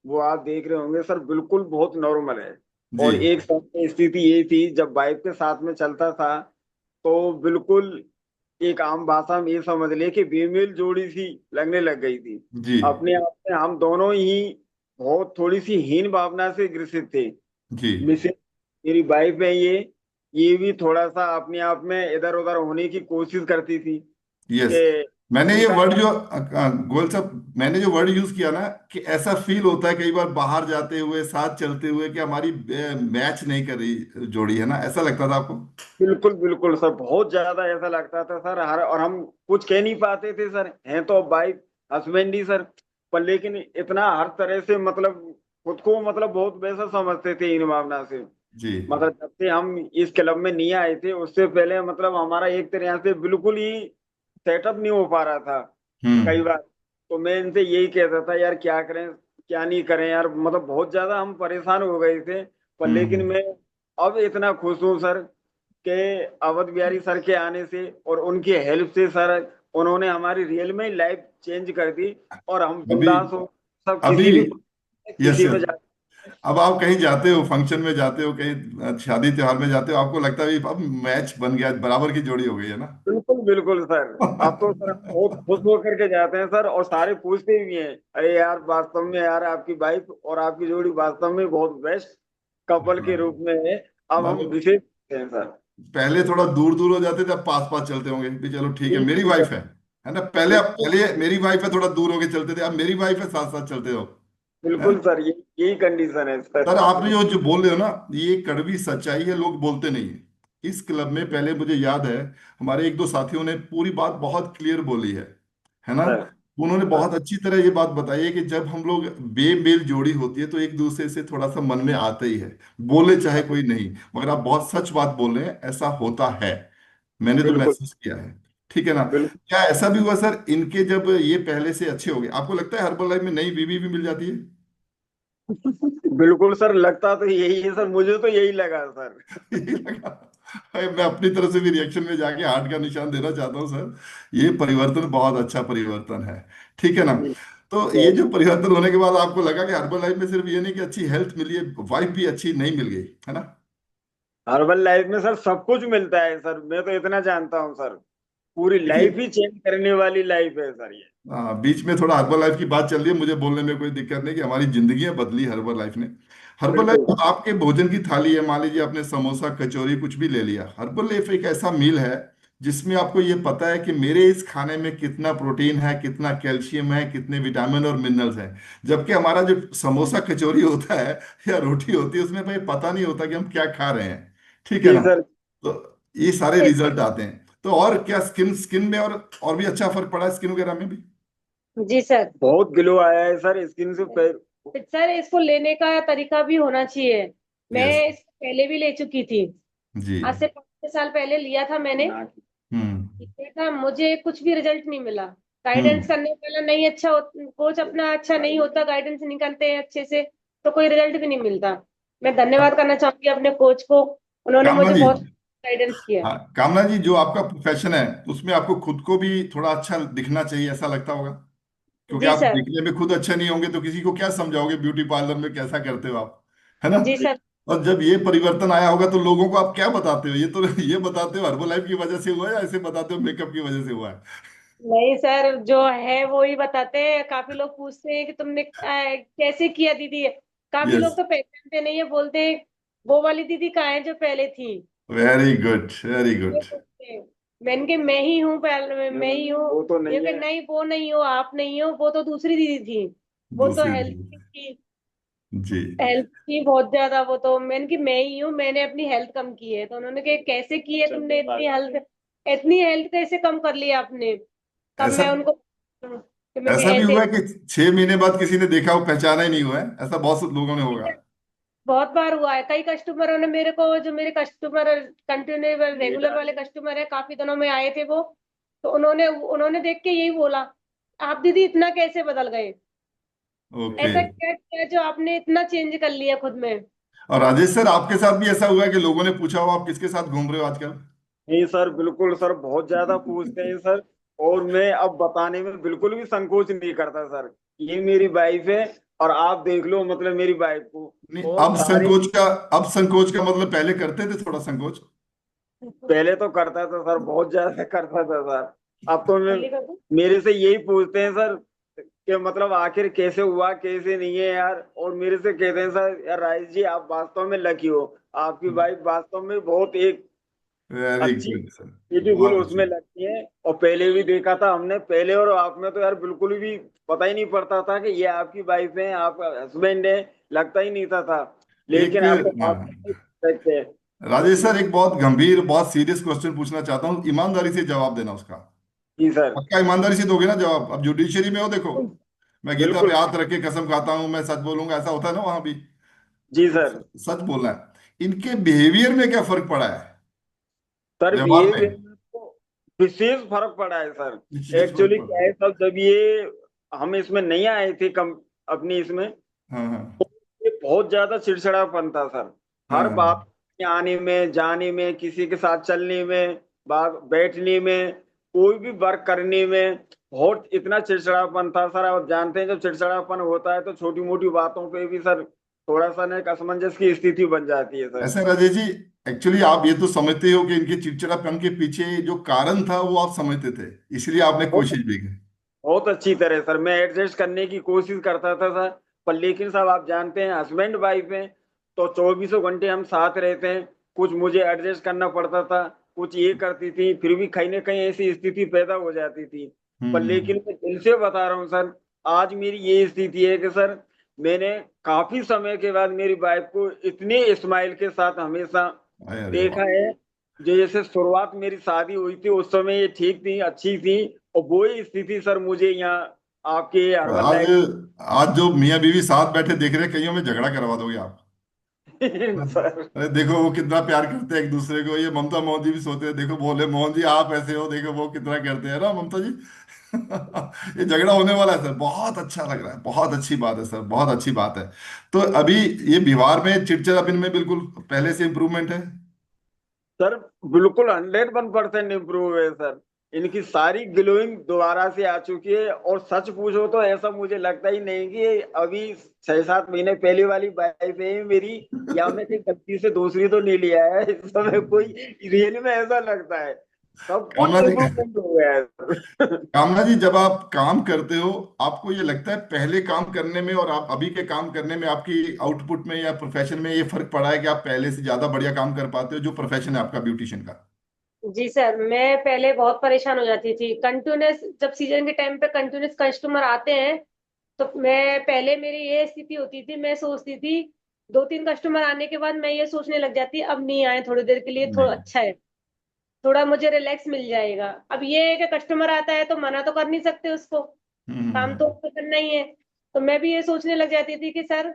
वो आप देख रहे होंगे सर, बिल्कुल बहुत नॉर्मल है। जी और एक समय स्थिति ये थी जब बाइक के साथ में चलता था, तो बिल्कुल एक आम भाषा में ये समझ ले कि बेमेल जोड़ी सी लगने लग गई थी। जी अपने आप में हम दोनों ही बहुत थोड़ी सी हीन भावना से ग्रसित थे। जी। मिसेस, मेरी वाइफ है ये भी थोड़ा सा अपने आप में इधर उधर होने की कोशिश करती थी यस। कि मैंने ये उनका वर्ड जो गोयल साहब, मैंने जो वर्ड यूज किया ना, कि ऐसा फील होता है कई बार बाहर जाते हुए, साथ चलते हुए, कि हमारी मैच नहीं कर रही जोड़ी, है ना, ऐसा लगता था आपको? बिल्कुल बिल्कुल सर, बहुत ज्यादा ऐसा लगता था सर। हर और हम कुछ कह नहीं पाते थे सर, हैं तो वाइफ हस्बैंड ही सर, पर लेकिन इतना हर तरह से मतलब खुद को मतलब बहुत वैसा समझते थे इन भावना से। जी। मतलब जब से हम इस क्लब में नहीं आए थे उससे पहले मतलब हमारा एक तरह से बिल्कुल ही सेटअप नहीं हो पा रहा था कई हम्म। बार। तो मैं इनसे यही कहता था यार क्या करें क्या नहीं करें यार, मतलब बहुत ज्यादा हम परेशान हो गए थे। पर लेकिन हम्म। मैं अब इतना खुश हूँ सर के अवध बिहारी सर के आने से और उनकी हेल्प से सर, उन्होंने हमारी रियल में लाइफ चेंज कर दी। और हम अभी बिंदास हो सब, अभी किसी भी यस किसी सर। में जा। अब आप कहीं जाते हो, फंक्शन में जाते हो, कहीं शादी त्योहार में जाते हो, आपको लगता है अब मैच बन गया, बराबर की जोड़ी हो गई है ना? बिल्कुल बिल्कुल सर। अब तो सर हम बहुत खुश होकर के जाते हैं सर, और सारे पूछते भी हैं अरे यार वास्तव में यार आपकी वाइफ और आपकी जोड़ी वास्तव में बहुत बेस्ट कपल के रूप में है। अब हम मतलब विशेष हैं सर। पहले थोड़ा दूर दूर हो जाते थे, अब पास पास चलते होंगे भी, चलो ठीक है मेरी बिल्कुल वाइफ सर। है ना? पहले बिल्कुल पहले मेरी वाइफ है थोड़ा दूर होके चलते थे, अब मेरी वाइफ है साथ साथ चलते हो। बिल्कुल सर, ये यही कंडीशन है सर। सर आपने जो जो बोल रहे हो ना, ये कड़वी सच्चाई है, लोग बोलते नहीं है। इस क्लब में पहले मुझे याद है, हमारे एक दो साथियों ने पूरी बात बहुत क्लियर बोली है ना। सर, उन्होंने हाँ, बहुत अच्छी तरह ये बात बताई है कि जब हम लोग बेमेल जोड़ी होती है तो एक दूसरे से थोड़ा सा मन में आता ही है, बोले चाहे कोई नहीं। मगर आप बहुत सच बात बोल रहे हैं, ऐसा होता है, मैंने तो बिल्कुल महसूस किया है। ठीक है ना। बिल्कुल। क्या ऐसा भी हुआ सर, इनके जब ये पहले से अच्छे हो गए, आपको लगता है हर्बल लाइफ में नई बीवी भी मिल जाती है? बिल्कुल सर, लगता तो यही है सर, मुझे तो यही लगा सर। यही लगा। भाई, मैं अपनी तरफ से भी रिएक्शन में जाके हार्ट का निशान देना चाहता हूँ सर, ये परिवर्तन बहुत अच्छा परिवर्तन है। ठीक है ना। जी तो ये सर। जो परिवर्तन होने के बाद आपको लगा कि हर्बल लाइफ में सिर्फ ये नहीं कि अच्छी हेल्थ मिली है, वाइफ भी अच्छी नहीं मिल गई, है ना? हर्बल लाइफ में सर सब कुछ मिलता है सर, मैं तो इतना जानता हूँ सर। पूरी देखिए, लाइफ ही चेंज करने वाली लाइफ है सर ये। हाँ, बीच में थोड़ा हर्बल लाइफ की बात चल रही है, मुझे बोलने में कोई दिक्कत नहीं कि हमारी जिंदगियां बदली हर्बल लाइफ ने। हर्बल बिल्कुल लाइफ आपके भोजन की थाली है, मान लीजिए आपने समोसा कचौरी कुछ भी ले लिया, हर्बल लाइफ एक ऐसा मील है जिसमें आपको ये पता है कि मेरे इस खाने में कितना प्रोटीन है, कितना कैल्शियम है, कितने विटामिन और मिनरल्स हैं। जबकि हमारा जो समोसा कचौरी होता है या रोटी होती है, उसमें भाई पता नहीं होता कि हम क्या खा रहे हैं। ठीक है जी ना। सर। तो ये सारे रिजल्ट आते हैं। तो और क्या स्किन स्किन में और भी अच्छा फर्क पड़ा है स्किन वगैरह में भी? जी सर। बहुत ग्लो आया है सर स्किन से सर इसको लेने का तरीका भी होना चाहिए। मैं यस। इसको पहले भी ले चुकी थी। जी। आज से 5 6 साल पहले लिया था मैंने। हम्म। लिया था, मुझे कुछ भी रिजल्ट नहीं मिला। गाइडेंस हम्म। करने वाला नहीं अच्छा कोच अपना अच्छा नहीं होता, गाइडेंस नहीं करते हैं अच्छे से, तो कोई रिजल्ट भी नहीं मिलता। मैं धन्यवाद करना चाहूंगी अपने कोच को। उन्होंने कामना मुझे जी, बहुत गाइडेंस किया। हाँ कामना जी, जो आपका प्रोफेशन है उसमें आपको खुद को भी थोड़ा अच्छा दिखना चाहिए, ऐसा लगता होगा। क्योंकि जी आप सर। दिखने में खुद अच्छे नहीं होंगे तो किसी को क्या समझाओगे ब्यूटी पार्लर में कैसा करते हो आप, है ना। जी सर। और जब ये परिवर्तन आया होगा तो लोगों को आप क्या बताते हो, ये तो ये बताते हो हर्बल की वजह से हुआ है या ऐसे बताते हो मेकअप की वजह से हुआ है? नहीं सर, जो है वो ही बताते हैं। काफी लोग पूछते हैं कि तुमने कैसे किया दीदी। काफी यस। लोग तो पहचानते नहीं है, बोलते हैं वो वाली दीदी कहाँ है जो पहले थी। वेरी गुड, वेरी ये गुड। पूछते हैं। मैंने कि मैं ही हूँ, पहले मैं ही हूँ। वो तो ये नहीं कि है। नहीं वो नहीं हो, आप नहीं हो, वो तो दूसरी दीदी थी। वो तो दूसरी हेल्थ चीज। की जी। हेल्थ की बहुत ज्यादा। वो तो मैंने कि मैं ही हूँ, मैंने अपनी हेल्थ कम की है। तो उन्होंने कहा कैसे की है तुमने, इतनी हेल्थ कैसे कम कर ली आपने। तब ऐसा मैं उनको कि मैं ऐसा भी ऐसे हुआ है कि 6 महीने बाद किसी ने देखा वो पहचाना ही नहीं हुआ है, ऐसा बहुत से लोगों ने होगा। बहुत बार हुआ है। कई कस्टमरों ने मेरे को, जो मेरे कस्टमर कंटिन्यू रेगुलर वाले कस्टमर है, काफी दिनों में आए थे वो, तो उन्होंने उन्होंने देख के यही बोला, आप दीदी इतना कैसे बदल गए। ओके। ऐसा क्या किया जो आपने इतना चेंज कर लिया खुद में। और राजेश सर, आपके साथ भी ऐसा हुआ है कि लोगों ने पूछा हो आप किसके साथ घूम रहे हो आजकल? नहीं सर, बिल्कुल सर, बहुत ज्यादा पूछते हैं सर। और मैं अब बताने में बिल्कुल भी संकोच नहीं करता सर। ये मेरी वाइफ है, और आप देख लो मतलब मेरी वाइफ को। नहीं, और सारे अब संकोच का मतलब पहले करते थे थोड़ा संकोच? पहले तो करता था सर, बहुत ज्यादा करता था सर। अब तो मैं जल्दी कर दो। मेरे से यही पूछते हैं सर कि मतलब आखिर कैसे हुआ कैसे नहीं है यार। और मेरे से कहते हैं सर, यार राइस जी आप वास्तव में लकी हो। आपकी वाइफ वास्तव में बहुत एक वेरी अच्छी गुड सर। ब्यूटीफुल बहुत उसमें अच्छी। लगती है। और पहले भी देखा था हमने, पहले और आप में तो यार बिल्कुल भी पता ही नहीं पड़ता था कि ये आपकी वाइफ है, आप हस्बैंड है। लगता ही नहीं था। एक, लेकिन अब तो हाँ, वास्तव में लगते हैं। राजेश सर, एक बहुत गंभीर बहुत सीरियस क्वेश्चन पूछना चाहता हूँ, ईमानदारी से जवाब देना उसका। जी सर। पक्का ईमानदारी से दोगे ना जवाब? अब जुडिशरी में हो, देखो, मैं गीता बिल्कुल। पे हाथ रख के कसम खाता हूँ मैं सच बोलूंगा, ऐसा होता है ना वहां भी। जी तो सर। सच बोलना है। इनके बिहेवियर में क्या फर्क पड़ा है, सर व्यवहार बिहेवियर में? में तो विशेष फर्क पड़ा है सर। विशेष फर्क एक्चुअली पड़ा क्या है? है सर, जब ये हम इसमें नहीं आए थे कम अपनी इसमें, हाँ हाँ। ये बहुत ज्यादा चिड़चिड़ापन था सर। हाँ हर बात हाँ। में, आने में जाने में, किसी के साथ चलने में, बात बैठने में, कोई भी वर्क करने में बहुत इतना चिड़चिड़ापन था सर। आप जानते हैं जब चिड़चिड़ापन होता है तो छोटी मोटी बातों पे भी सर थोड़ा सा ना एक असमंजस की स्थिति बन जाती है सर। ऐसा राजेश जी, एक्चुअली आप ये तो समझते हो कि इनके चिड़चिड़ापन के पीछे जो कारण था वो आप समझते थे, इसलिए आपने बहुत कोशिश भी की। बहुत अच्छी तरह सर मैं एडजस्ट करने की कोशिश करता था सर। पर लेकिन साहब आप जानते हैं हस्बैंड वाइफ हैं, तो 24 घंटे हम साथ रहते हैं। कुछ मुझे एडजस्ट करना पड़ता था, कुछ ये करती थी, फिर भी कहीं ना कहीं ऐसी स्थिति पैदा हो जाती थी। पर हम्म। लेकिन मैं दिल से बता रहा हूँ सर, आज मेरी ये स्थिति है कि सर मैंने काफी समय के बाद मेरी वाइफ को इतनी स्माइल के साथ हमेशा अरे अरे वाह। देखा है। जो जैसे शुरुआत मेरी शादी हुई थी उस समय ये ठीक थी, अच्छी थी, और वही स्थिति सर मुझे यहाँ आपके हर्बल आज लाइफ आज जो मियाँ बीवी साथ बैठे देख रहे हैं, कईयों में झगड़ा करवा दोगे आप। सर। अरे देखो वो कितना प्यार करते हैं एक दूसरे को, ये ममता मोहन जी भी सोते हैं, देखो बोले मोहन जी आप ऐसे हो, देखो वो कितना करते हैं ना ममता जी। ये झगड़ा होने वाला है सर, बहुत अच्छा लग रहा है, बहुत अच्छी बात है सर, बहुत अच्छी बात है। तो अभी ये व्यवहार में, चिड़चिड़ापन में बिल्कुल पहले से इम्प्रूवमेंट है। सर बिल्कुल 101% इम्प्रूव है सर। इनकी सारी ग्लोइंग दोबारा से आ चुकी है, और सच पूछो तो ऐसा मुझे लगता ही नहीं कि अभी 6-7 महीने पहले वाली वाइफ है मेरी, या मैं कहीं गलती से दूसरी तो नहीं लिया है इस समय कोई। रियल में ऐसा लगता है सब कुछ कामना जी, इम्प्रूवमेंट हो गया है। कामना जी, जब आप काम करते हो, आपको ये लगता है पहले काम करने में और आप अभी के काम करने में, आपकी आउटपुट में या प्रोफेशन में ये फर्क पड़ा है कि आप पहले से ज्यादा बढ़िया काम कर पाते हो, जो प्रोफेशन है आपका ब्यूटिशियन का? जी सर, मैं पहले बहुत परेशान हो जाती थी कंटिन्यूस, जब सीजन के टाइम पे कंटिन्यूस कस्टमर आते हैं तो मैं पहले मेरी ये स्थिति होती थी, मैं सोचती थी 2-3 कस्टमर आने के बाद मैं ये सोचने लग जाती अब नहीं आए थोड़ी देर के लिए, थोड़ा नहीं। अच्छा है, थोड़ा मुझे रिलैक्स मिल जाएगा। अब ये है कि कस्टमर आता है तो मना तो कर नहीं सकते उसको, काम तो हम्म। उसको करना ही है। तो मैं भी ये सोचने लग जाती थी कि सर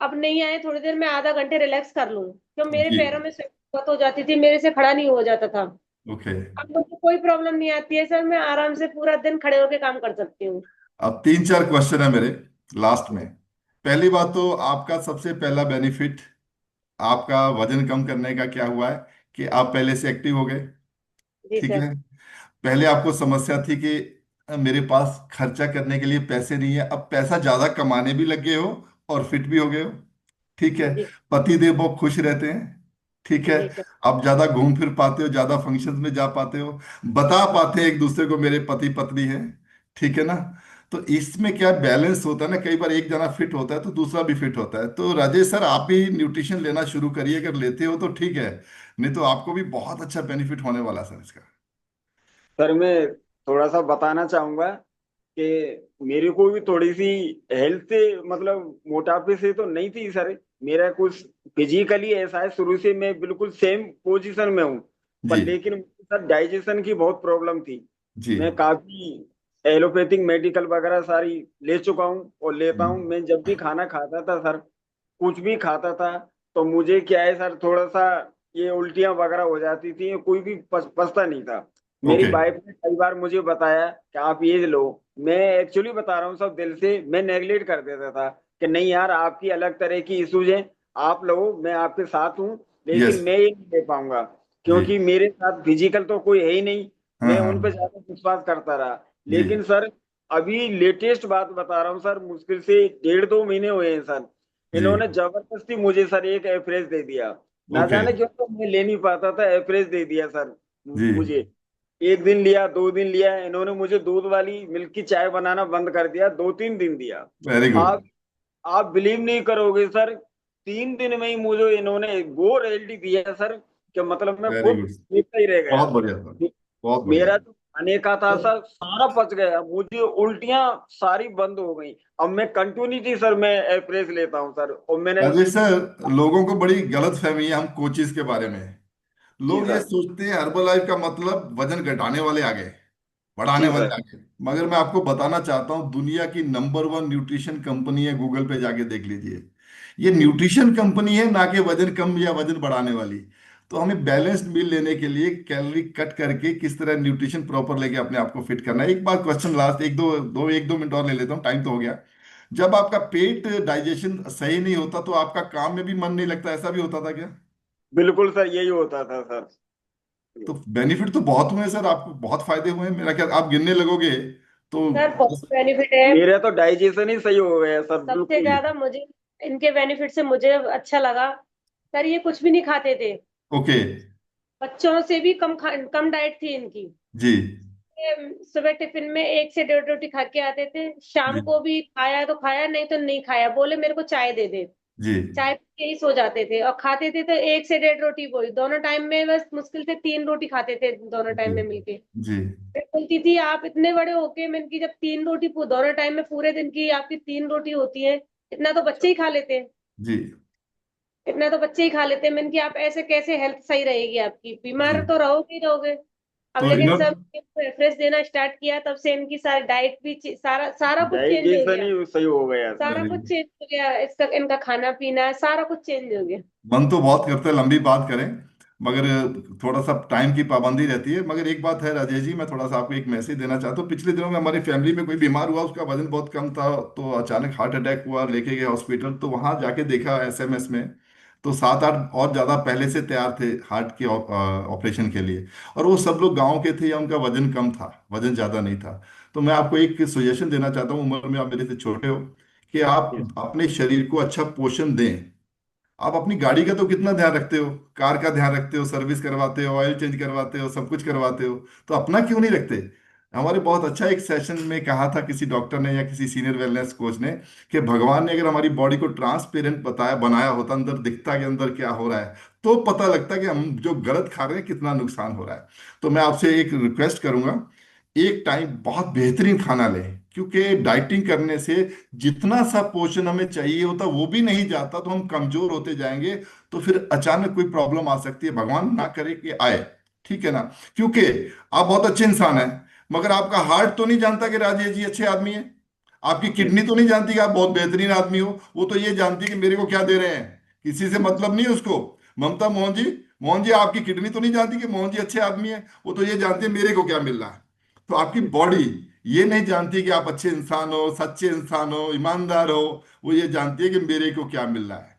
अब नहीं आए, थोड़ी देर में आधा घंटे रिलैक्स कर लूं, क्यों मेरे जी। पैरों में स्वेट बहुत हो जाती थी, मेरे से खड़ा नहीं हो जाता था। ओके। अब मुझे कोई प्रॉब्लम नहीं आती है सर, मैं आराम से पूरा दिन खड़े होके काम कर सकती हूँ। अब तीन चार क्वेश्चन है मेरे लास्ट में। पहली बात तो आपका सबसे पहला बेनिफिट, आपका वजन कम करने का क्या हुआ है कि आप पहले से एक्टिव हो गए। जी ठीक सर। है। पहले आपको समस्या थी कि मेरे पास खर्चा करने के लिए पैसे नहीं है, अब पैसा ज्यादा कमाने भी लग गए हो और फिट भी हो गए हो। ठीक है। जी। पति देव बहुत खुश रहते हैं। ठीक है। जी सर। आप ज्यादा घूम फिर पाते हो, ज्यादा फंक्शंस में जा पाते हो, बता पाते हैं एक दूसरे को मेरे पति पत्नी है। ठीक है ना। तो इसमें क्या बैलेंस होता है ना, कई बार एक जना फिट होता है तो दूसरा भी फिट होता है। तो राजेश सर, आप भी न्यूट्रिशन लेना शुरू करिए, अगर लेते हो तो ठीक है, नहीं तो आपको भी बहुत अच्छा बेनिफिट होने वाला है सर इसका। सर मैं थोड़ा सा बताना चाहूंगा कि मेरे को भी थोड़ी सी हेल्थ से मतलब मोटापे से तो नहीं थी सर। मेरा कुछ फिजिकली ऐसा है, शुरू से मैं बिल्कुल सेम पोजीशन में हूँ, पर जी। लेकिन सर डाइजेशन की बहुत प्रॉब्लम थी। जी। मैं काफी एलोपैथिक मेडिकल वगैरह सारी ले चुका हूँ और लेता हूँ। हम्म। मैं जब भी खाना खाता था सर, कुछ भी खाता था, तो मुझे क्या है सर, थोड़ा सा ये उल्टियां वगैरह हो जाती थी, कोई भी पचता नहीं था। मेरी ओके। वाइफ ने कई बार मुझे बताया कि आप ये लो। मैं एक्चुअली बता रहा हूँ सब दिल से, मैं नेगलेक्ट कर देता था कि नहीं यार आपकी अलग तरह की इश्यूज हैं, आप लो, मैं आपके साथ हूँ, यस। लेकिन मैं ये नहीं ले पाऊंगा जी। क्योंकि मेरे साथ फिजिकल तो कोई है ही नहीं। हाँ मैं हाँ। उन पर ज्यादा विश्वास करता रहा। जी। लेकिन सर अभी लेटेस्ट बात बता रहा हूँ सर, मुश्किल से 1.5-2 महीने हुए हैं सर, जी। इन्होंने जबरदस्ती मुझे सर एक एवरेज दे दिया। ना ओके। जाने क्यों तो मैं ले नहीं पाता था, एवरेज दे दिया सर जी। मुझे। एक दिन लिया, 2 दिन लिया, इन्होंने मुझे दूध वाली मिल्क की चाय बनाना बंद कर दिया, 2-3 दिन दिया। Very good. आप आप बिलीव नहीं करोगे सर, 3 दिन में ही मुझे इन्होंने वो रिजल्ट दिया सर कि मतलब मैं वेरी खुद गुड। देखता ही रह गया। बहुत बढ़िया सर। बहुत बढ़िया। मेरा जो खाने का था सर सारा पच गया, मुझे उल्टियां सारी बंद हो गई। अब मैं कंटिन्यूटी सर मैं एवरेज लेता हूँ सर, और मैंने। राजेश सर, लोगों को बड़ी गलत फहमी है हम कोचिज के बारे में। जी लोग ये सर। सोचते हैं हर्बल लाइफ का मतलब वजन घटाने वाले आगे, बढ़ाने जी वाले सर। आगे। मगर मैं आपको बताना चाहता हूँ, दुनिया की नंबर वन न्यूट्रिशन कंपनी है, गूगल पे जाके देख लीजिए। ये न्यूट्रिशन कंपनी है, ना कि वजन कम या वजन बढ़ाने वाली। तो हमें बैलेंस्ड मील लेने के लिए कैलोरी कट करके किस तरह न्यूट्रिशन प्रॉपर लेके अपने आप को फिट करना है। एक बार क्वेश्चन लास्ट, एक दो मिनट और ले लेता हूँ, टाइम तो हो गया। जब आपका पेट डाइजेशन सही नहीं होता तो आपका काम में भी मन नहीं लगता, ऐसा भी होता था क्या? बिल्कुल सर यही होता था सर। तो बेनिफिट तो बहुत हुए हैं सर, आपको बहुत फायदे हुए हैं, मेरा क्या आप गिनने लगोगे तो। सर बहुत बेनिफिट है। मेरा तो डाइजेशन ही सही हो गया सर सबसे बिल्कुल। ज्यादा मुझे इनके बेनिफिट से मुझे अच्छा लगा, सर ये कुछ भी नहीं खाते थे, ओके। बच्चों से भी कम डाइट थी इनकी। जी। ये सुबह टिफिन में 1 से 1.5 रोटी खा के आते थे, शाम जी। को भी खाया तो खाया, नहीं तो नहीं खाया, बोले मेरे को चाय दे दे, जी। चाय पी के ही सो जाते थे। और खाते थे तो 1 से 1.5 रोटी, बोली दोनों टाइम में बस मुश्किल से 3 रोटी खाते थे दोनों जी। टाइम में मिलके। जी। मैं बोलती थी आप इतने बड़े होके, मैं इनकी जब 3 रोटी दोनों टाइम में पूरे दिन की आपकी 3 रोटी होती है, इतना तो बच्चे ही खा लेते हैं, जी इतना तो बच्चे ही खा लेते हैं। मैंने कि आप ऐसे कैसे हेल्थ सही रहेगी आपकी, जी। बीमार तो रहोगे ही रहोगे। अब तो लेकिन सब इन्होंने, रेफरेंस देना स्टार्ट किया, तब से इनकी सारी डाइट भी सारा सारा कुछ चेंज हो डाइजेशन गया। ही सही हो गया था। सारा कुछ चेंज हो गया, इसका इनका खाना पीना सारा कुछ चेंज हो गया। मन तो बहुत करता है लंबी बात करें, मगर थोड़ा सा टाइम की पाबंदी रहती है। मगर एक बात है राजेश जी, मैं थोड़ा सा आपको एक मैसेज देना चाहता हूँ। पिछले दिनों में हमारी फैमिली में कोई बीमार हुआ, उसका वजन बहुत कम था, तो अचानक हार्ट अटैक हुआ, लेके गए हॉस्पिटल। तो वहां जाके देखा एसएमएस में, तो 7-8 और ज्यादा पहले से तैयार थे हार्ट के ऑपरेशन के लिए। और वो सब लोग गांव के थे या उनका वजन कम था, वजन ज्यादा नहीं था। तो मैं आपको एक सजेशन देना चाहता हूँ, उम्र में आप मेरे से छोटे हो, कि आप Yes. अपने शरीर को अच्छा पोषण दें। आप अपनी गाड़ी का तो कितना ध्यान रखते हो, कार का ध्यान रखते हो, सर्विस करवाते हो, ऑयल चेंज करवाते हो, सब कुछ करवाते हो, तो अपना क्यों नहीं रखते? हमारे बहुत अच्छा एक सेशन में कहा था किसी डॉक्टर ने या किसी सीनियर वेलनेस कोच ने, कि भगवान ने अगर हमारी बॉडी को ट्रांसपेरेंट बताया बनाया होता, अंदर दिखता कि अंदर क्या हो रहा है, तो पता लगता कि हम जो गलत खा रहे हैं कितना नुकसान हो रहा है। तो मैं आपसे एक रिक्वेस्ट करूंगा, एक टाइम बहुत बेहतरीन खाना लें, क्योंकि डाइटिंग करने से जितना सा पोषण हमें चाहिए होता वो भी नहीं जाता, तो हम कमजोर होते जाएंगे। तो फिर अचानक कोई प्रॉब्लम आ सकती है, भगवान ना करे कि आए, ठीक है ना? क्योंकि आप बहुत अच्छे इंसान हैं, मगर आपका हार्ट तो नहीं जानता कि राजेश जी अच्छे आदमी हैं। आपकी Yes. किडनी तो नहीं जानती कि आप बहुत बेहतरीन आदमी हो। वो तो ये जानती है कि मेरे को क्या दे रहे हैं, किसी से मतलब नहीं है उसको। ममता, मोहन जी, मोहन जी आपकी किडनी तो नहीं जानती कि मोहन जी अच्छे आदमी हैं, वो तो ये जानती है मेरे को क्या मिल रहा है। तो आपकी Yes. बॉडी ये नहीं जानती कि आप अच्छे इंसान हो, सच्चे इंसान हो, ईमानदार हो। वो ये जानती है कि मेरे को क्या मिल रहा है।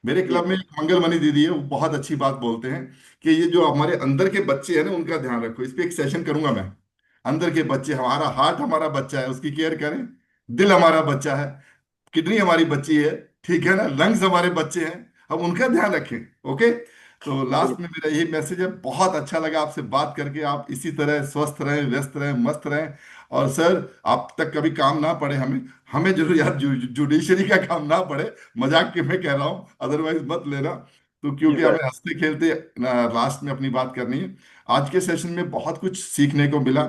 मेरे क्लब Yes. में एक मंगलमणि दीदी है, वो बहुत अच्छी बात बोलते हैं कि ये जो हमारे अंदर के बच्चे हैं ना, उनका ध्यान रखो। इस पे एक सेशन करूंगा मैं। अंदर के बच्चे, हमारा हार्ट हमारा बच्चा है, उसकी केयर करें। दिल हमारा बच्चा है, किडनी हमारी बच्ची है, ठीक है ना? लंग्स हमारे बच्चे हैं, हम उनका ध्यान रखें। ओके। तो Yes. लास्ट में मेरा यही मैसेज है, बहुत अच्छा लगा आपसे बात करके। आप इसी तरह स्वस्थ रहें, व्यस्त रहें, मस्त रहें। और सर, आप तक कभी काम ना पड़े हमें, हमें जरूर यार जुडिशरी का काम ना पड़े। मजाक के मैं कह रहा हूँ, अदरवाइज मत लेना। तो जी क्योंकि सर। हमें हंसते खेलते लास्ट में अपनी बात करनी है। आज के सेशन में बहुत कुछ सीखने को मिला।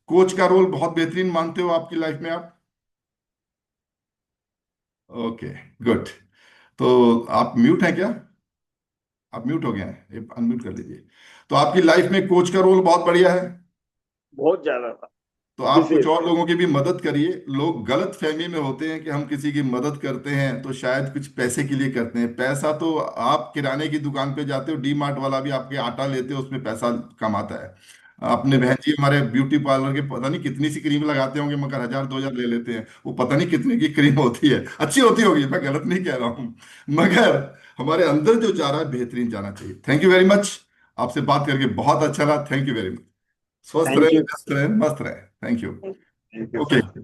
कोच का रोल बहुत बेहतरीन मानते हो आपकी लाइफ में आप? Okay, good. तो आप म्यूट हैं क्या? आप म्यूट हो गए हैं, अनम्यूट कर लीजिए। तो आपकी लाइफ में कोच का रोल बहुत बढ़िया है। बहुत ज्यादा था। तो आप कुछ विशेष। और लोगों की भी मदद करिए। लोग गलत फहमी में होते हैं कि हम किसी की मदद करते हैं तो शायद कुछ पैसे के लिए करते हैं। पैसा तो, आप किराने की दुकान पे जाते हो, डी मार्ट वाला भी आपके आटा लेते हो, उसमें पैसा कमाता है। अपने जी बहन सर। जी हमारे ब्यूटी पार्लर के पता नहीं कितनी सी क्रीम लगाते होंगे, मगर 1000-2000 ले लेते हैं। वो पता नहीं कितने की क्रीम होती है, अच्छी होती होगी, मैं गलत नहीं कह रहा हूँ। मगर हमारे अंदर जो जा रहा है बेहतरीन जाना चाहिए। Thank you very much. आपसे बात करके बहुत अच्छा लगा, थैंक यू वेरी मच। स्वस्थ रहे, थैंक यू। व्यस्त रहे, मस्त रहे। Thank you. Thank you okay. Sir.